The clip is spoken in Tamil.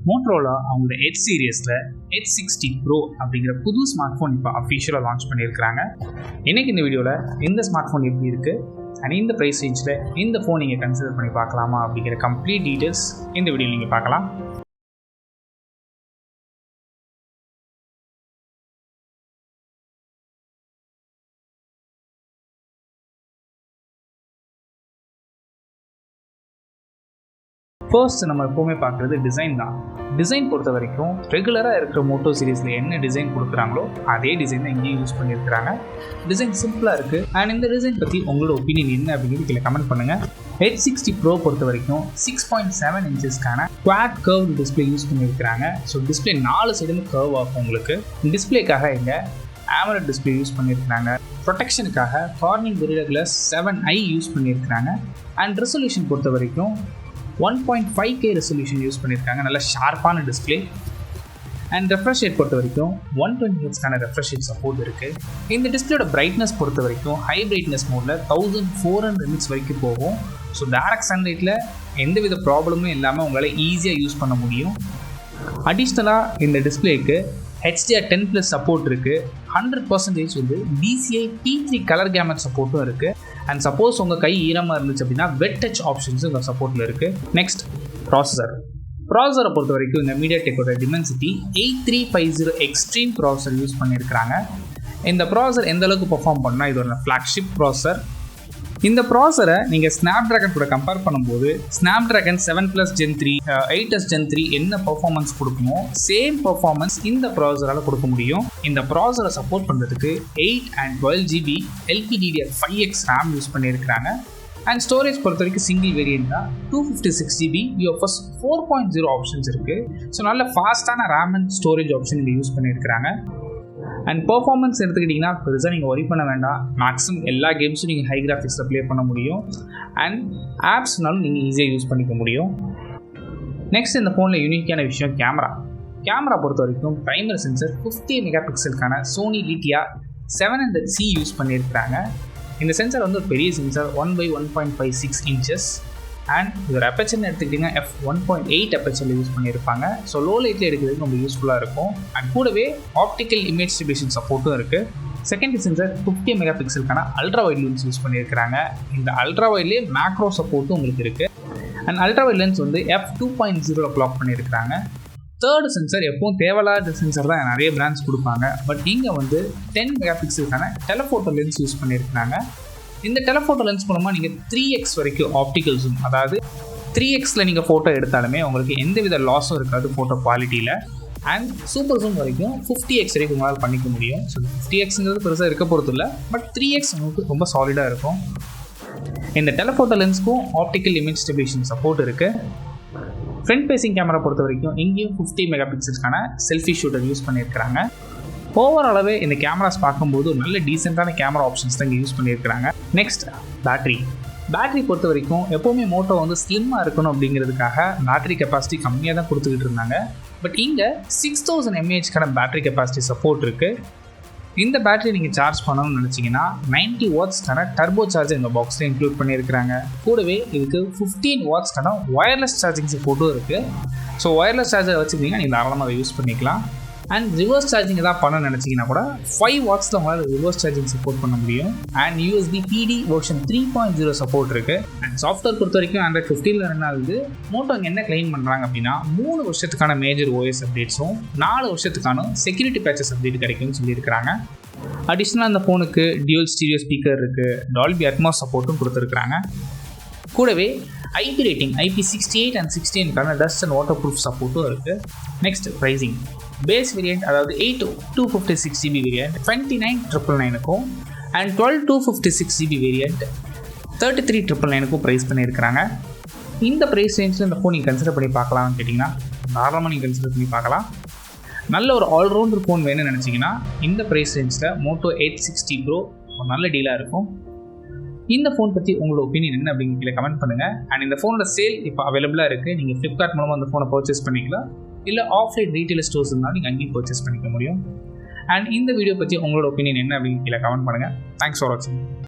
மோட்டோரோலா அவங்களோட எட் சீரியஸில் H60 Pro அப்படிங்கிற புது ஸ்மார்ட் ஃபோன் இப்போ அஃபிஷியலாக லான்ச் பண்ணியிருக்கிறாங்க. இன்றைக்கி இந்த வீடியோவில் இந்த ஸ்மார்ட் ஃபோன் எப்படி இருக்குது அண்ட் இந்த ப்ரைஸ் ரேஞ்சில் இந்த ஃபோன் நீங்கள் கன்சிடர் பண்ணி பார்க்கலாமா அப்படிங்கிற கம்ப்ளீட் டீட்டெயில்ஸ் இந்த வீடியோ நீங்கள் பார்க்கலாம். ஃபர்ஸ்ட் நம்ம எப்போவுமே பார்க்குறது டிசைன் தான். டிசைன் பொறுத்த வரைக்கும் ரெகுலராக இருக்கிற மோட்டோ சீரீஸில் என்ன டிசைன் கொடுக்குறாங்களோ அதே டிசைன் தான் இங்கேயும் யூஸ் பண்ணியிருக்கிறாங்க. டிசைன் சிம்பிளாக இருக்குது. அண்ட் இந்த டிசைன் பற்றி உங்களோட ஒப்பீனியன் என்ன அப்படிங்கிறது கீழே கமெண்ட் பண்ணுங்கள். H60 Pro பொறுத்த வரைக்கும் 6.7 இன்ச்சஸ்க்கான குவாட் கர்வ் டிஸ்பிளே யூஸ் பண்ணியிருக்கிறாங்க. ஸோ டிஸ்பிளே 4 சைடுமே கர்வ் ஆகும். உங்களுக்கு டிஸ்பிளேக்காக இங்கே AMOLED டிஸ்பிளே யூஸ் பண்ணியிருக்கிறாங்க. ப்ரொடெக்ஷனுக்காக Corning Gorilla glass 7i use பண்ணியிருக்கிறாங்க. அண்ட் ரெசல்யூஷன் பொறுத்த வரைக்கும் 1.5K ரெசல்யூஷன் யூஸ் பண்ணியிருக்காங்க. நல்ல ஷார்ப்பான டிஸ்பிளே. அண்ட் ரெஃப்ரெஷ் ரேட் பொறுத்த வரைக்கும் 120Hzக்கான ரெஃப்ரெஷ் ரேட் சப்போர்ட் இருக்குது. இந்த டிஸ்பிளேயோட பிரைட்னஸ் பொறுத்த வரைக்கும் ஹை பிரைட்னஸ் மோடில் 1400 nits வரைக்கும் போகும். ஸோ டைரக்ட் சன்லைட்டில் எந்தவித ப்ராப்ளமும் இல்லாமல் உங்களால் ஈஸியாக யூஸ் பண்ண முடியும். அடிஷ்னலாக இந்த டிஸ்பிளேக்கு HDR10+ சப்போர்ட் இருக்குது. 100% வந்து DCI T3 கலர் கேமட் சப்போர்ட்டும் இருக்குது. அண்ட் சப்போஸ் உங்கள் கை ஈரமாக இருந்துச்சு அப்படின்னா வெட் டச் ஆப்ஷன்ஸும் உங்கள் சப்போர்ட்டில் இருக்குது. நெக்ஸ்ட் ப்ராசஸரை பொறுத்த வரைக்கும் இந்த மீடியாடெக்கோட டிமென்சிட்டி 8350 எக்ஸ்ட்ரீம் ப்ராசஸர் யூஸ் பண்ணியிருக்கிறாங்க. இந்த ப்ராசஸர் எந்த அளவுக்கு பெர்ஃபார்ம் பண்ணால் இது ஒரு ஃப்ளாக்ஷிப் ப்ராசஸர். இந்த ப்ராசஸரை நீங்கள் ஸ்னாப்ட்ராகன் கூட கம்பேர் பண்ணும்போது ஸ்னாப்ட்ராகன் 7+ Gen 3 8s Gen 3 என்ன பர்ஃபார்மன்ஸ் கொடுக்குமோ சேம் பர்ஃபார்மன்ஸ் இந்த ப்ராசஸரால் கொடுக்க முடியும். இந்த ப்ராசஸரை சப்போர்ட் பண்ணுறதுக்கு 8 and 12GB LPDDR5X RAM use பண்ணியிருக்கிறாங்க. அண்ட் ஸ்டோரேஜ் பொறுத்த வரைக்கும் சிங்கிள் வேரியன்ட் தான். 256GB UFS 4.0 ஆப்ஷன்ஸ் இருக்குது. ஸோ நல்ல ஃபாஸ்ட்டான RAM அண்ட் ஸ்டோரேஜ் ஆப்ஷன் இங்கே யூஸ் பண்ணியிருக்கிறாங்க. அண்ட் பர்ஃபார்மன்ஸ் எடுத்துக்கிட்டிங்கன்னா பெருசாக நீங்கள் ஒரி பண்ண வேண்டாம். மேக்ஸிமம் எல்லா கேம்ஸும் நீங்கள் ஹை கிராஃபிக்ஸில் ப்ளே பண்ண முடியும். அண்ட் ஆப்ஸ்னாலும் நீங்கள் ஈஸியாக யூஸ் பண்ணிக்க முடியும். நெக்ஸ்ட் இந்த ஃபோனில் யூனிக்கான விஷயம் கேமரா பொறுத்த வரைக்கும் பிரைமரி சென்சர் 50 மெகாபிக்சலுக்கான சோனி லிட்டியா 700C யூஸ் பண்ணியிருக்கிறாங்க. இந்த சென்சார் வந்து ஒரு பெரிய சென்சார் 1/1.56 இன்ச்சஸ். அண்ட் இதோட அப்பேச்சர்னு எடுத்துக்கிட்டிங்கன்னா f1.8 அப்பேச்சரில் யூஸ் பண்ணியிருப்பாங்க. ஸோ லோ லைட்டில் எடுக்கிறதுக்கு ரொம்ப யூஸ்ஃபுல்லாக இருக்கும். அண்ட் கூடவே ஆப்டிக்கல் இமேஜ் ஸ்டெபிலேஷன் சப்போர்ட்டும் இருக்குது. செகண்டரி சென்சார் 50 மெகாபிக்சலுக்கான அல்ட்ரா வைட் லென்ஸ் யூஸ் பண்ணியிருக்கிறாங்க. இந்த அல்ட்ரா வைட்லேயே மேக்ரோ சப்போர்ட்டும் உங்களுக்கு இருக்குது. அண்ட் அல்ட்ரா வைட் லென்ஸ் வந்து f2.0 ப்ளாக் பண்ணியிருக்கிறாங்க. தேர்டு சென்சார் எப்பவும் தேவையில்லாத சென்சார் தான் நிறைய பிராண்ட்ஸ் கொடுப்பாங்க. பட் இங்கே வந்து 10 மெகாபிக்சலுக்கான டெலஃபோட்டோ லென்ஸ் யூஸ் பண்ணியிருக்கிறாங்க. இந்த டெலஃபோட்டோ லென்ஸ் மூலமாக நீங்கள் 3x வரைக்கும் ஆப்டிக்கல் ஜூம், அதாவது 3xல நீங்கள் ஃபோட்டோ எடுத்தாலுமே உங்களுக்கு எந்தவித லாஸும் இருக்காது ஃபோட்டோ குவாலிட்டியில். அண்ட் சூப்பர் ஜூம் வரைக்கும் 50x வரைக்கும் உங்களால் பண்ணிக்க முடியும். ஸோ 50xங்கிறது பெருசாக இருக்க போகிறது இல்லை. பட் 3x உங்களுக்கு ரொம்ப சாலிடாக இருக்கும். இந்த டெலஃபோட்டோ லென்ஸ்க்கும் ஆப்டிக்கல் இமேஜ் ஸ்டெபிலேஷன் சப்போர்ட் இருக்குது. ஃப்ரண்ட் ஃபேசிங் கேமரா பொறுத்த வரைக்கும் இங்கேயும் 50 மெகாபிக்சல்ஸ்க்கான செல்ஃபி ஷூட்டர் யூஸ் பண்ணியிருக்கிறாங்க. ஓவராலாகவே இந்த கேமராஸ் பார்க்கும்போது ஒரு நல்ல டீசெண்டான கேமரா ஆப்ஷன்ஸ் தான் இங்கே யூஸ் பண்ணியிருக்கிறாங்க. நெக்ஸ்ட் பேட்டரி பொறுத்த வரைக்கும் எப்போவுமே மோட்டோ வந்து ஸ்லிம்மாக இருக்கணும் அப்படிங்கிறதுக்காக பேட்டரி கெப்பாசிட்டி கம்மியாக தான் கொடுத்துக்கிட்டு இருந்தாங்க. பட் இங்கே 6000 mAhக்கான பேட்டரி கெப்பாசிட்டி சப்போர்ட் இருக்குது. இந்த பேட்டரி நீங்கள் சார்ஜ் பண்ணணும்னு நினச்சிங்கன்னா 90 வாட்ஸ்க்கான டர்போ சார்ஜர் இந்த பாக்ஸில் இன்க்ளூட் பண்ணியிருக்கிறாங்க. கூடவே இதுக்கு 15 வாட்ஸ்க்கான ஒயர்லெஸ் சார்ஜிங் சப்போர்ட்டும் இருக்குது. ஸோ ஒயர்லெஸ் சார்ஜர் வச்சுக்கிட்டிங்கன்னா நீங்கள் தாராளமாக அதை யூஸ் பண்ணிக்கலாம். அண்ட் ரிவர்ஸ் சார்ஜிங் எதாவது பண்ண நினச்சிங்கன்னா கூட 5 வாட்ஸில் உங்களால் ரிவர்ஸ் சார்ஜிங் சப்போர்ட் பண்ண முடியும். And USB PD version 3.0 support இருக்குது. அண்ட் சாஃப்ட்வேர் பொறுத்த வரைக்கும் Android 15 ரன் ஆகுது. மோட்டோ அங்கே என்ன கிளைம் பண்ணுறாங்க அப்படின்னா 3 வருஷத்துக்கான மேஜர் OS அப்டேட்ஸும் 4 வருஷத்துக்கான செக்யூரிட்டி பேச்சஸ் அப்டேட் கிடைக்கும்னு சொல்லியிருக்கிறாங்க. அடிஷ்னலாக அந்த ஃபோனுக்கு டியூல் ஸ்டீரியோ ஸ்பீக்கர் இருக்குது. டால்பி அட்மாஸ் சப்போர்ட்டும் கொடுத்துருக்குறாங்க. கூடவே IP ரேட்டிங் IP68 and 69க்கான டஸ்ட் அண்ட் வாட்டர் ப்ரூஃப் சப்போர்ட்டும் இருக்குது. நெக்ஸ்ட் ப்ரைஸிங் பேஸ் வேரியன்ட் அதாவது 8/256GB வேரியன்ட் 29,999க்கும் அண்ட் 12/256GB வேரியன்ட் 33,999க்கும் ப்ரைஸ் பண்ணியிருக்கிறாங்க. இந்த ப்ரைஸ் ரேஞ்சில் இந்த ஃபோன் நீங்கள் கன்சிடர் பண்ணி பார்க்கலாம்னு கேட்டிங்கன்னா தாராளமாக நீங்கள் கன்சிடர் பண்ணி பார்க்கலாம். நல்ல ஒரு ஆல்ரவுண்டர் ஃபோன் வேணும்னு நினச்சிங்கன்னா இந்த ப்ரைஸ் ரேஞ்சில் மோட்டோ H60 Pro ஒரு நல்ல டீலாக இருக்கும். இந்த ஃபோன் பற்றி உங்களோட ஒப்பீனியன் என்ன அப்படிங்கிற கீழே கமெண்ட் பண்ணுங்கள். அண்ட் இந்த ஃபோனோட சேல் இப்போ அவைலபிளாக இருக்குது. நீங்கள் ஃப்ளிப்கார்ட் மூலமாக அந்த ஃபோனை பர்ச்சேஸ் பண்ணிக்கலாம். இல்லை ஆஃப்லைன் ரீட்டைல் ஸ்டோர்ஸ் இருந்தாலும் நீங்கள் அங்கேயும் பர்ச்சேஸ் பண்ணிக்க முடியும். அண்ட் இந்த வீடியோ பற்றி உங்களோட ஒப்பீனியன் என்ன அப்படின்னு கீழே கமெண்ட் பண்ணுங்கள். தேங்க்ஸ் ஃபார் வாட்சிங்.